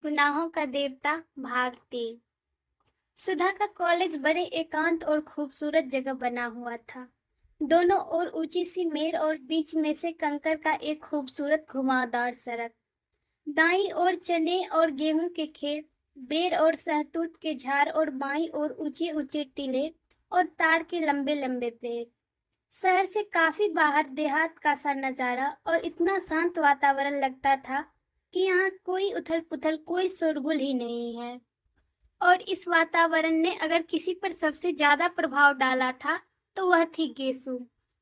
गुनाहों का देवता भाग 3। सुधा का कॉलेज बड़े एकांत और खूबसूरत जगह बना हुआ था। दोनों ओर ऊंची सी मेर और बीच में से कंकर का एक खूबसूरत घुमावदार सड़क। दाईं ओर चने और गेहूं के खेत, बेर और सहतूत के झाड़ और बाईं ओर ऊंचे ऊंचे टीले और ताड़ के लंबे लंबे पेड़। शहर से काफी बाहर देहात का सा नजारा और इतना शांत वातावरण लगता था कि यहाँ कोई उथल पुथल, कोई शोरगुल ही नहीं है। और इस वातावरण ने अगर किसी पर सबसे ज्यादा प्रभाव डाला था तो वह थी गेसु।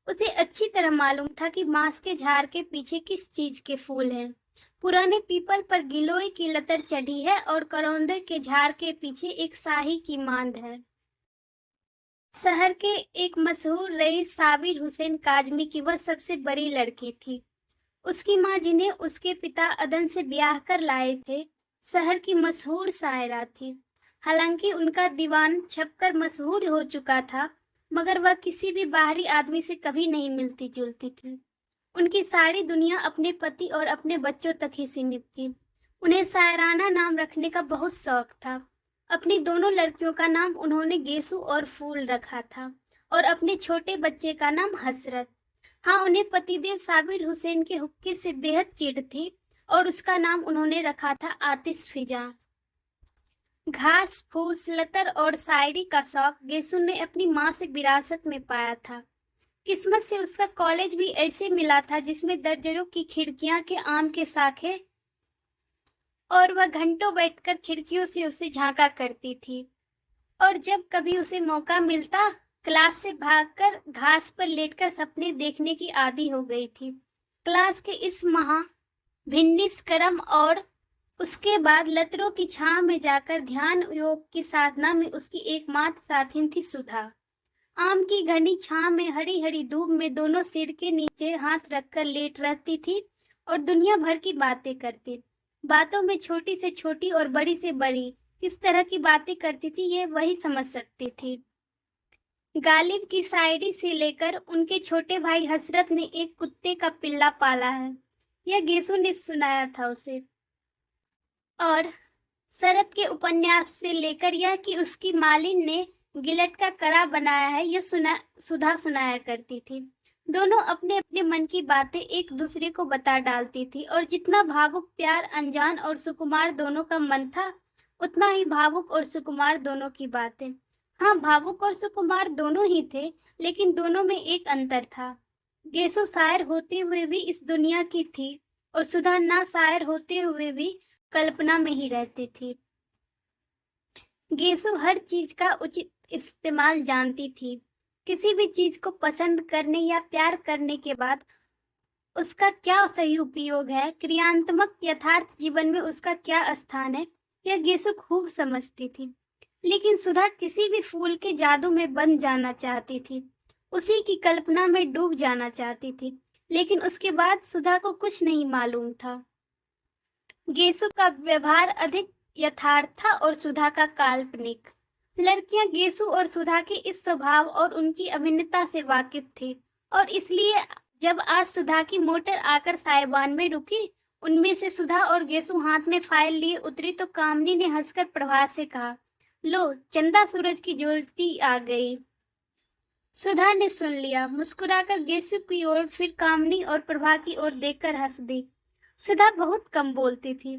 उसे अच्छी तरह मालूम था कि बांस के झाड़ के पीछे किस चीज के फूल हैं। पुराने पीपल पर गिलोय की लतर चढ़ी है और करौंदे के झाड़ के पीछे एक शाही की मांद है। शहर के एक मशहूर रईस साबिर हुसैन काजमी की वह सबसे बड़ी लड़की थी। उसकी माँ, जिन्हें उसके पिता अदन से ब्याह कर लाए थे, शहर की मशहूर शायरा थी। हालांकि उनका दीवान छपकर मशहूर हो चुका था, मगर वह किसी भी बाहरी आदमी से कभी नहीं मिलती जुलती थी। उनकी सारी दुनिया अपने पति और अपने बच्चों तक ही सीमित थी। उन्हें शायराना नाम रखने का बहुत शौक था। अपनी दोनों लड़कियों का नाम उन्होंने गेसु और फूल रखा था और अपने छोटे बच्चे का नाम हसरत। हाँ, उन्हें पतिदेव साबिर हुसैन के हुक्के से बेहद चिढ़ थी और उसका नाम उन्होंने रखा था आतिश फिजा। घास फूस लतर और शायरी का शौक गेसु ने अपनी माँ से विरासत में पाया था। किस्मत से उसका कॉलेज भी ऐसे मिला था जिसमें दर्जनों की खिड़कियां के आम के शाखे, और वह घंटों बैठकर खिड़कियों से उसे झांका करती थी। और जब कभी उसे मौका मिलता, क्लास से भागकर घास पर लेटकर सपने देखने की आदी हो गई थी। क्लास के इस महा भिन्निस कर्म और उसके बाद लतरों की छांव में जाकर ध्यान योग की साधना में उसकी एकमात्र साथिन थी सुधा। आम की घनी छांव में हरी हरी धूप में दोनों सिर के नीचे हाथ रखकर लेट रहती थी और दुनिया भर की बातें करती। बातों में छोटी से छोटी और बड़ी से बड़ी किस तरह की बातें करती थी, ये वही समझ सकती थी। गालिब की शायरी से लेकर उनके छोटे भाई हसरत ने एक कुत्ते का पिल्ला पाला है, यह गेसु ने सुनाया था उसे। और शरद के उपन्यास से लेकर यह कि उसकी मालिन ने गिलट का कड़ा बनाया है, यह सुधा सुनाया करती थी। दोनों अपने अपने मन की बातें एक दूसरे को बता डालती थी और जितना भावुक, प्यार, अनजान और सुकुमार दोनों का मन था, उतना ही भावुक और सुकुमार दोनों की बातें। हाँ, भावुक और सुकुमार दोनों ही थे, लेकिन दोनों में एक अंतर था। गेसु शायर होते हुए भी इस दुनिया की थी और सुधा ना शायर होते हुए भी कल्पना में ही रहती थी। गेसु हर चीज का उचित इस्तेमाल जानती थी। किसी भी चीज को पसंद करने या प्यार करने के बाद उसका क्या सही उपयोग है, क्रियात्मक यथार्थ जीवन में उसका क्या स्थान है, यह गेसु खूब समझती थी। लेकिन सुधा किसी भी फूल के जादू में बंध जाना चाहती थी, उसी की कल्पना में डूब जाना चाहती थी। लेकिन उसके बाद सुधा को कुछ नहीं मालूम था। गेसु का व्यवहार अधिक यथार्थ था और सुधा का काल्पनिक। लड़कियां गेसु और सुधा के इस स्वभाव और उनकी अभिन्नता से वाकिफ थी और इसलिए जब आज सुधा की मोटर आकर साहिबान में रुकी, उनमें से सुधा और गेसु हाथ में फाइल लिए उतरी तो कामनी ने हंसकर प्रभा से कहा, लो, चंदा सूरज की ज्योति आ गई। सुधा ने सुन लिया, मुस्कुराकर गेसु की ओर, फिर कामनी और प्रभा की ओर देखकर हंस दी। सुधा बहुत कम बोलती थी,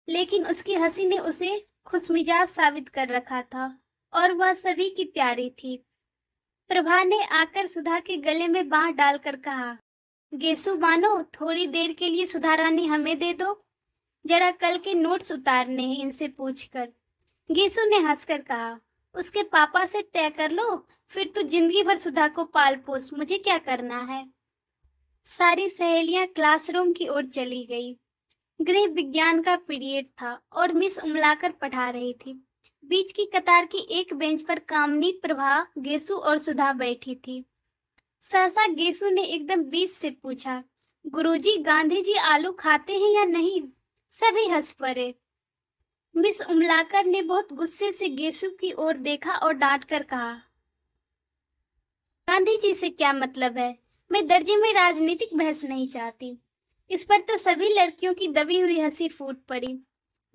लेकिन उसकी हंसी ने उसे खुशमिजाज साबित कर रखा था और वह सभी की प्यारी थी। प्रभा ने आकर सुधा के गले में बांह डालकर कहा, गेसु मानो, थोड़ी देर के लिए सुधा रानी हमें दे दो, जरा कल के नोट्स उतारने हैं इनसे पूछकर। गेसु ने हंसकर कहा, उसके पापा से तय कर लो, फिर तो जिंदगी भर सुधा को पाल पोस, मुझे क्या करना है। सारी सहेलियां क्लासरूम की ओर चली गई। गृह विज्ञान का पीरियड था और मिस उमलाकर पढ़ा रही थी। बीच की कतार की एक बेंच पर कामनी, प्रभा, गेसु और सुधा बैठी थी। सहसा गेसु ने एकदम बीच से पूछा, गुरुजी, गांधी जी आलू खाते हैं या नहीं? सभी हंस पड़े। मिस उमलाकर ने बहुत गुस्से से गेसु की ओर देखा और डांट कर कहा, गांधी जी से क्या मतलब है? मैं दर्जे में राजनीतिक बहस नहीं चाहती। इस पर तो सभी लड़कियों की दबी हुई हंसी फूट पड़ी।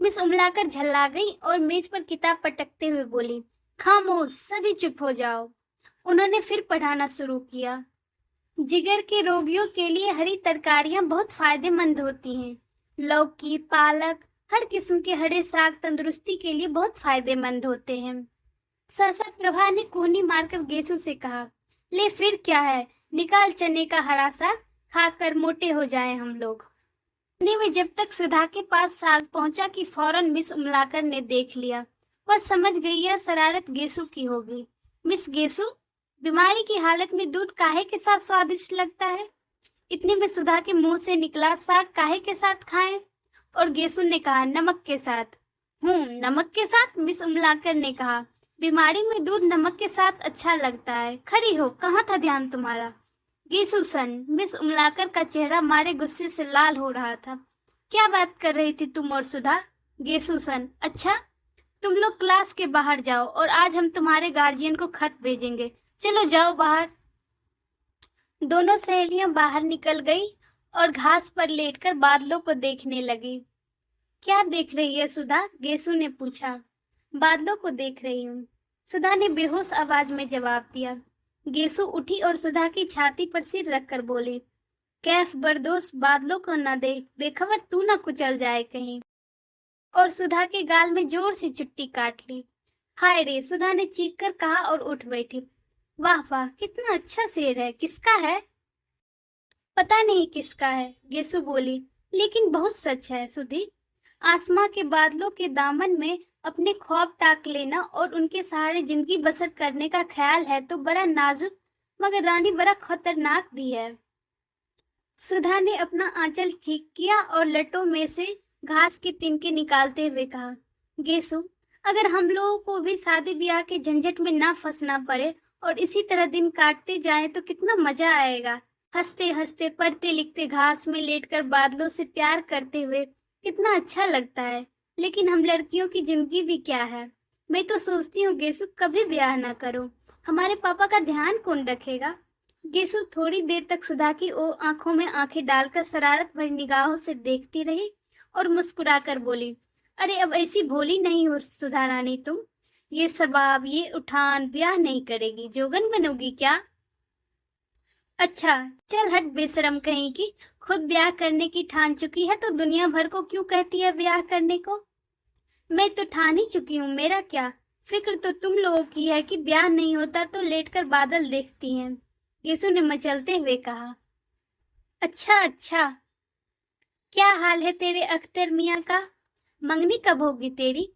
मिस उमलाकर झल्ला गई और मेज पर किताब पटकते हुए बोली, खामोश, सभी चुप हो जाओ। उन्होंने फिर पढ़ाना शुरू किया। जिगर के रोगियों के लिए हरी तरकारियां बहुत फायदेमंद होती हैं। लौकी, पालक, हर किस्म के हरे साग तंदुरुस्ती के लिए बहुत फायदेमंद होते हैं। सहसा प्रभा ने कोहनी मारकर गेसू से कहा, ले फिर क्या है, निकाल चने का हरा साग, खाकर मोटे हो जाएं हम लोग। इतने में जब तक सुधा के पास साग पहुंचा कि फौरन मिस उमलाकर ने देख लिया। वह समझ गई यह शरारत गेसू की होगी। मिस गेसू, बीमारी की हालत में दूध काहे के साथ स्वादिष्ट लगता है? इतने में सुधा के मुंह से निकला, साग काहे के साथ खाएं? और गेसू ने कहा, नमक के साथ। नमक के साथ? मिस उमलाकर ने कहा, बीमारी में दूध नमक के साथ अच्छा लगता है। खड़ी हो, कहाँ था ध्यान तुम्हारा? गेसू सन, मिस उमलाकर का चेहरा मारे गुस्से से लाल हो रहा था। क्या बात कर रही थी तुम और सुधा? गेसू सन, अच्छा, तुम लोग क्लास के बाहर जाओ और आज हम तुम्हारे गार्जियन को खत भेजेंगे। चलो जाओ बाहर। दोनों सहेलियां बाहर निकल गई और घास पर लेटकर बादलों को देखने लगी। क्या देख रही है सुधा? गेसू ने पूछा। बादलों को देख रही हूँ, सुधा ने बेहोश आवाज में जवाब दिया। गेसू उठी और सुधा की छाती पर सिर रखकर बोली, कैफ बरदोस, बादलों को न देख, बेखबर तू न कुचल जाए कहीं। और सुधा के गाल में जोर से चुट्टी काट ली। हाय रे, सुधा ने चीख कर कहा और उठ बैठी। वाह वाह, कितना अच्छा शेर है, किसका है? पता नहीं किसका है, गेसू बोली, लेकिन बहुत सच है सुधी। आसमां के बादलों के दामन में अपने ख्वाब टाक लेना और उनके सहारे जिंदगी बसर करने का ख्याल है तो बड़ा नाजुक मगर रानी बड़ा खतरनाक भी है। सुधा ने अपना आंचल ठीक किया और लटों में से घास के तिनके निकालते हुए कहा, गेसू, अगर हम लोगों को भी शादी ब्याह के झंझट में ना फंसना पड़े और इसी तरह दिन काटते जाएं तो कितना मजा आएगा। हंसते हंसते, पढ़ते लिखते, घास में लेटकर बादलों से प्यार करते हुए कितना अच्छा लगता है। लेकिन हम लड़कियों की जिंदगी भी क्या है? मैं तो सोचती हूँ गेसु, कभी ब्याह ना करो, हमारे पापा का ध्यान कौन रखेगा? गेसु थोड़ी देर तक सुधा की आंखों में आंखें डालकर शरारत भरी निगाहों से देखती रही और मुस्कुराकर बोली, अरे अब ऐसी भोली नहीं हो सुधा रानी तुम। ये सबाब, ये उठान, ब्याह नहीं करेगी, जोगन बनोगी क्या? अच्छा, चल हट बेशरम कहीं की, खुद ब्याह करने की ठान चुकी है तो दुनिया भर को क्यों कहती है ब्याह करने को? मैं तो ठान ही चुकी हूँ, मेरा क्या? फिक्र तो तुम लोगों की है कि ब्याह नहीं होता तो लेटकर बादल देखती हैं, गेसु ने मचलते हुए कहा। अच्छा अच्छा, क्या हाल है तेरे अख्तर मियाँ का? मंगनी कब होगी तेरी?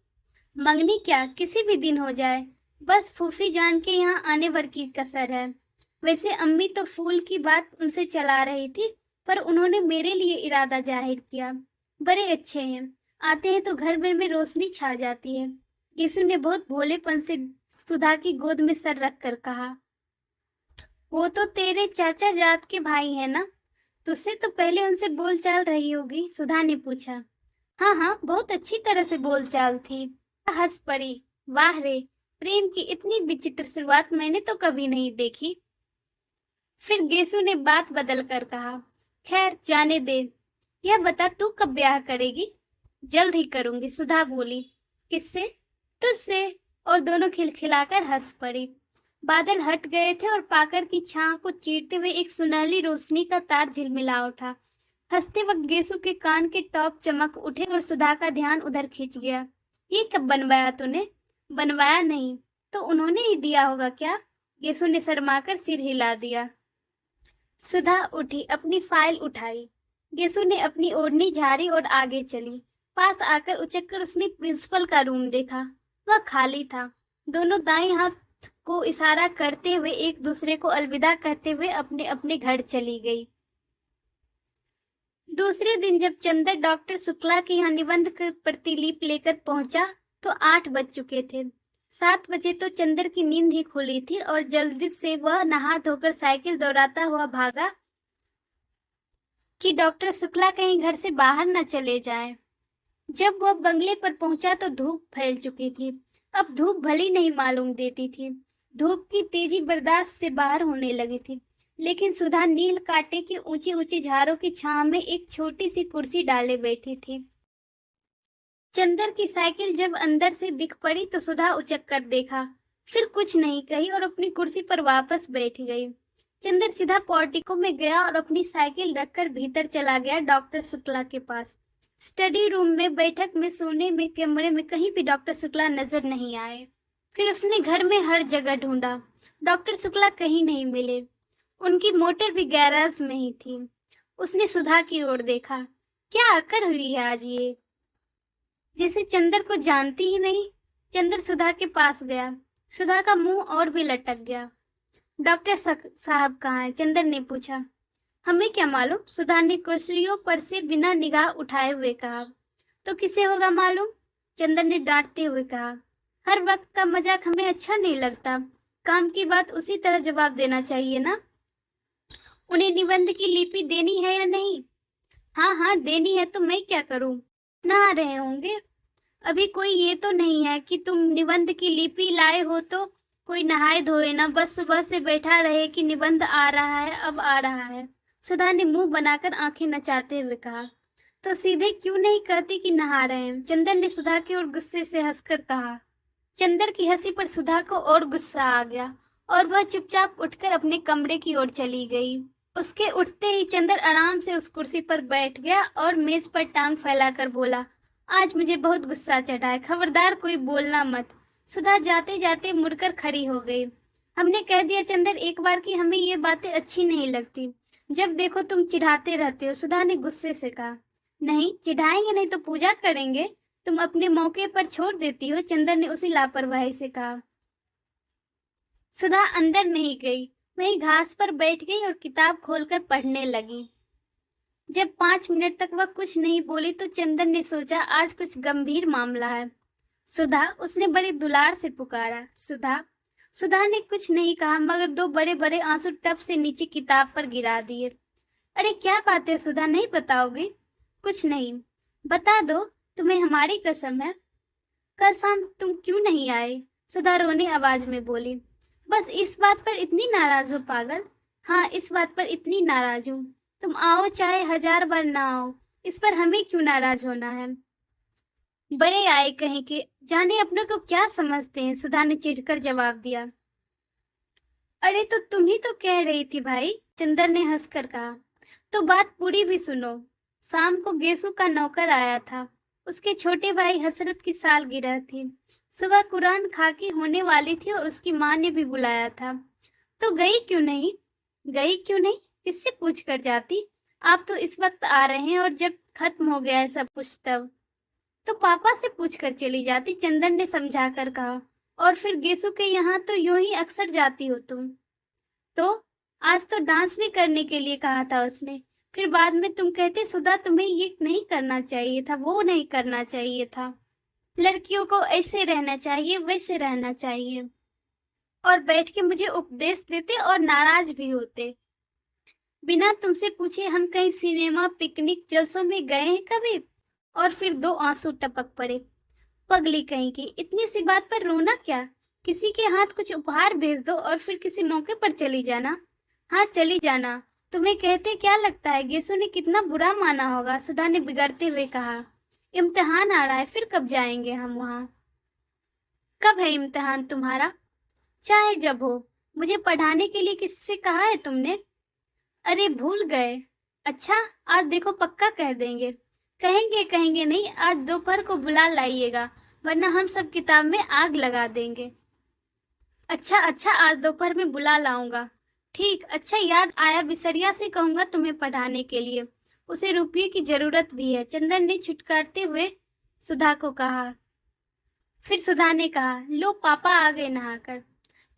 मंगनी क्या, किसी भी दिन हो जाए, बस फूफी जान के यहाँ आने भर की कसर है। वैसे अम्मी तो फूल की बात उनसे चला रही थी, पर उन्होंने मेरे लिए इरादा जाहिर किया। बड़े अच्छे हैं, आते हैं तो घर भर में रोशनी छा जाती है। केसु ने बहुत भोलेपन से सुधा की गोद में सर रखकर कहा। वो तो तेरे चाचा जात के भाई है ना, तुझसे तो पहले उनसे बोलचाल रही होगी? सुधा ने पूछा। हाँ हाँ, बहुत अच्छी तरह से बोलचाल थी। हंस पड़ी। वाह रे, प्रेम की इतनी विचित्र शुरुआत मैंने तो कभी नहीं देखी। फिर गेसु ने बात बदल कर कहा, खैर जाने दे, यह बता तू कब ब्याह करेगी? जल्द ही करूंगी, सुधा बोली। किससे? तुझसे। और दोनों खिलखिलाकर हंस पड़ी। बादल हट गए थे और पाकर की छां को चीरते हुए एक सुनहली रोशनी का तार झिलमिला उठा। हंसते वक्त गेसु के कान के टॉप चमक उठे और सुधा का ध्यान उधर खिंच गया। ये कब बनवाया तूने? बनवाया नहीं तो उन्होंने ही दिया होगा क्या? गेसु ने शर्माकर सिर हिला दिया। सुधा उठी, अपनी फाइल उठाई। गेसु ने अपनी ओढ़नी झाड़ी और आगे चली। पास आकर उचककर उसने प्रिंसिपल का रूम देखा। वह खाली था। दोनों दाएं हाथ को इशारा करते हुए एक दूसरे को अलविदा कहते हुए अपने अपने घर चली गई। दूसरे दिन जब चंदर डॉक्टर शुक्ला के यहाँ निबंध का प्रतिलिपि लेकर पहुंचा तो 8 बज चुके थे। 7 बजे तो चंदर की नींद ही खुली थी और जल्दी से वह नहा धोकर साइकिल दौड़ाता हुआ भागा कि डॉक्टर शुक्ला कहीं घर से बाहर न चले जाएं। जब वह बंगले पर पहुंचा तो धूप फैल चुकी थी। अब धूप भली नहीं मालूम देती थी। धूप की तेजी बर्दाश्त से बाहर होने लगी थी, लेकिन सुधा नील कांटे की ऊंची ऊंची झाड़ों की छांव में एक छोटी सी कुर्सी डाले बैठी थी। चंदर की साइकिल जब अंदर से दिख पड़ी तो सुधा उचक कर देखा, फिर कुछ नहीं कही और अपनी कुर्सी पर वापस बैठ गई। चंदर सीधा पोर्टिको में गया और अपनी साइकिल रखकर भीतर चला गया डॉक्टर शुक्ला के पास। स्टडी रूम में, बैठक में, सोने में, कमरे में कहीं भी डॉक्टर शुक्ला नजर नहीं आए। फिर उसने घर में हर जगह ढूंढा, डॉक्टर शुक्ला कहीं नहीं मिले। उनकी मोटर भी गैराज में ही थी। उसने सुधा की ओर देखा। क्या अकड़ हुई है आज ये, जैसे चंदर को जानती ही नहीं। चंदर सुधा के पास गया। सुधा का मुंह और भी लटक गया। डॉक्टर साहब कहाँ हैं? चंदर ने पूछा। हमें क्या मालूम, सुधा ने कुर्सियों पर से बिना निगाह उठाए हुए कहा। तो किसे होगा मालूम? चंदर ने डांटते हुए कहा। हर वक्त का मजाक हमें अच्छा नहीं लगता। काम की बात उसी तरह जवाब देना चाहिए ना। उन्हें निबंध की लिपि देनी है या नहीं? हाँ हाँ देनी है, तो मैं क्या करूं? नहा रहे होंगे। अभी कोई ये तो नहीं है कि तुम निबंध की लिपि लाए हो तो कोई नहाए धोए ना, बस सुबह से बैठा रहे कि निबंध आ रहा है, अब आ रहा है। सुधा ने मुंह बनाकर आंखें नचाते हुए कहा। तो सीधे क्यों नहीं कहती कि नहा रहे हैं? चंदर ने सुधा की ओर गुस्से से हंसकर कहा। चंदर की हंसी पर सुधा को और गुस्सा आ गया और वह चुपचाप उठकर अपने कमरे की ओर चली गई। उसके उठते ही चंदर आराम से उस कुर्सी पर बैठ गया और मेज पर टांग फैलाकर बोला, आज मुझे बहुत गुस्सा चढ़ा है, खबरदार कोई बोलना मत। सुधा जाते जाते मुड़कर खड़ी हो गई। हमने कह दिया चंदर एक बार कि हमें ये बातें अच्छी नहीं लगती। जब देखो तुम चिढ़ाते रहते हो, सुधा ने गुस्से से कहा। नहीं चिढ़ाएंगे नहीं तो पूजा करेंगे, तुम अपने मौके पर छोड़ देती हो, चंदर ने उसी लापरवाही से कहा। सुधा अंदर नहीं गई, वहीं घास पर बैठ गई और किताब खोलकर पढ़ने लगी। जब 5 मिनट तक वह कुछ नहीं बोली तो चंदन ने सोचा आज कुछ गंभीर मामला है। सुधा, उसने बड़ी दुलार से पुकारा। सुधा। सुधा ने कुछ नहीं कहा मगर 2 बड़े बड़े आंसू टप से नीचे किताब पर गिरा दिए। अरे क्या बात है सुधा, नहीं बताओगी? कुछ नहीं। बता दो, तुम्हें हमारी कसम है। कल शाम तुम क्यों नहीं आए? सुधा रोने आवाज में बोली। बस इस बात पर इतनी नाराज हो पागल? हाँ, इस बात पर इतनी नाराज हूँ। तुम आओ चाहे 1000 बार ना आओ, इस पर हमें क्यों नाराज होना है? बड़े आए कहीं के, जाने अपनों को क्या समझते हैं, सुधा ने चिढ़कर जवाब दिया। अरे तो तुम ही तो कह रही थी भाई, चंदर ने हंसकर कहा। तो बात पूरी भी सुनो। शाम को गेसू का नौकर आया था। उसके छोटे भाई हसरत की सालगिरह थी। सुबह कुरान खाकी होने वाली थी और उसकी माँ ने भी बुलाया था। तो गई क्यों नहीं? गई क्यों नहीं? किससे पूछ कर जाती? आप तो इस वक्त आ रहे हैं और जब खत्म हो गया है सब कुछ तब तो पापा से पूछ कर चली जाती, चंदन ने समझा कर कहा। और फिर गेसू के यहाँ तो यूं ही अक्सर जाती हो तुम। तो आज तो डांस भी करने के लिए कहा था उसने। फिर बाद में तुम कहते सुधा तुम्हें ये नहीं करना चाहिए था, वो नहीं करना चाहिए था। लड़कियों को ऐसे रहना चाहिए, वैसे रहना चाहिए। और बैठ के मुझे उपदेश देते और नाराज भी होते। बिना तुमसे पूछे हम कहीं सिनेमा, पिकनिक, जलसों में गए हैं कभी? और फिर 2 आंसू टपक पड़े। पगली कहीं की, इतनी सी बात पर रोना क्या? किसी के हाथ कुछ उपहार भेज दो और फिर किसी मौके पर चली जाना। हाँ चली जाना। तुम्हें कहते क्या लगता है गेसू ने कितना बुरा माना होगा? सुधा ने बिगड़ते हुए कहा। इम्तिहान आ रहा है, फिर कब जाएंगे हम वहाँ? कब है इम्तिहान तुम्हारा? चाहे जब हो। मुझे पढ़ाने के लिए किससे कहा है तुमने? अरे भूल गए? अच्छा, आज देखो पक्का कह देंगे। कहेंगे कहेंगे नहीं, आज दोपहर को बुला लाइएगा, वरना हम सब किताब में आग लगा देंगे। अच्छा अच्छा, आज दोपहर में बुला लाऊंगा। ठीक, अच्छा याद आया, बिसरिया से कहूंगा तुम्हें पढ़ाने के लिए, उसे रुपये की जरूरत भी है, चंदन ने छुटकारते हुए सुधा को कहा। फिर सुधा ने कहा, लो पापा आ गए नहाकर।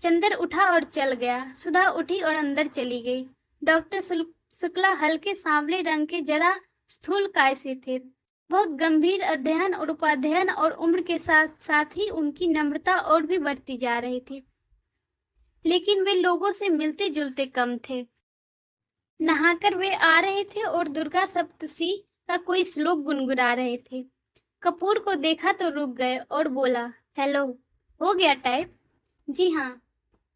चंदर उठा और चल गया। सुधा उठी और अंदर चली गई। डॉक्टर शुक्ला हल्के सांवले रंग के, जरा स्थूलकाय से थे। बहुत गंभीर अध्ययन और उपाध्ययन और उम्र के साथ साथ ही उनकी नम्रता और भी बढ़ती जा रही थी। लेकिन वे लोगों से मिलते जुलते कम थे। नहाकर वे आ रहे थे और दुर्गा सप्तशी का कोई श्लोक गुनगुना रहे थे। कपूर को देखा तो रुक गए और बोला, हेलो, हो गया टाइप? जी हाँ।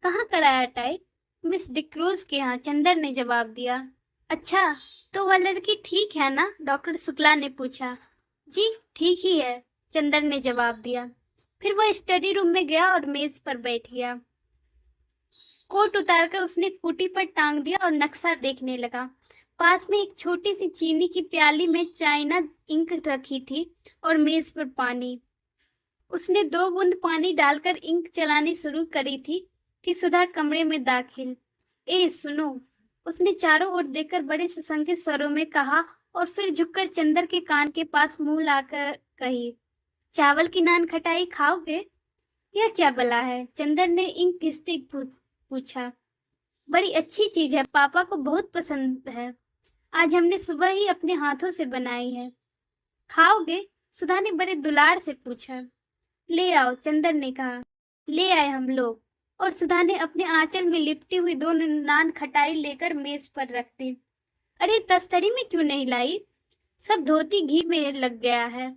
कहाँ कराया टाइप? मिस डिक्रूज के यहाँ, चंदर ने जवाब दिया। अच्छा, तो वह लड़की ठीक है ना? डॉक्टर शुक्ला ने पूछा। जी ठीक ही है, चंदर ने जवाब दिया। फिर वह स्टडी रूम में गया और मेज पर बैठ गया। कोट उतारकर उसने खूंटी पर टांग दिया और नक्शा देखने लगा। पास में एक छोटी सी चीनी की प्याली में चाइना इंक रखी थी और मेज पर पानी। उसने 2 बूंद पानी डालकर इंक चलानी शुरू करी थी कि सुधा कमरे में दाखिल। ए सुनो, उसने चारों ओर देखकर बड़े सशंकित स्वरों में कहा और फिर झुककर चंदर के कान के पास मुंह लाकर कही, चावल की नान खटाई खाओगे? यह क्या बला है? चंदर ने इंक घिसते पूछा। बड़ी अच्छी चीज है, पापा को बहुत पसंद है। आज हमने सुबह ही अपने हाथों से बनाई है। खाओगे? सुधा ने बड़े दुलार से पूछा। ले आओ, चंदर ने कहा। ले आए हम लोग, और सुधा ने अपने आंचल में लिपटी हुई 2 नान खटाई लेकर मेज पर रख दी। अरे तस्तरी में क्यों नहीं लाई? सब धोती घी में लग गया है।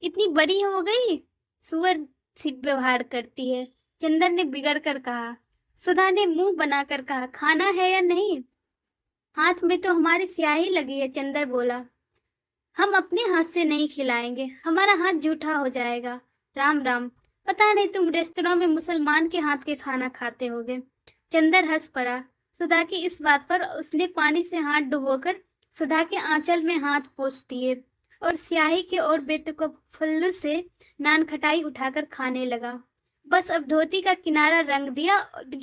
इतनी बड़ी हो गई, सुअर सी व्यवहार करती है, चंदर ने बिगड़ कर कहा। सुधा ने मुंह बनाकर कहा, खाना है या नहीं? हाथ में तो हमारी स्याही लगी है, चंदर बोला। हम अपने हाथ से नहीं खिलाएंगे, हमारा हाथ जूठा हो जाएगा। राम राम, पता नहीं तुम रेस्तरां में मुसलमान के हाथ के खाना खाते होगे। चंदर हंस पड़ा। सुधा की इस बात पर उसने पानी से हाथ डुबोकर सुधा के आंचल में हाथ पोंछ दिए और स्याही के और बेतकल्लुफ़ से नान खटाई उठाकर खाने लगा। बस अब धोती का किनारा रंग दिया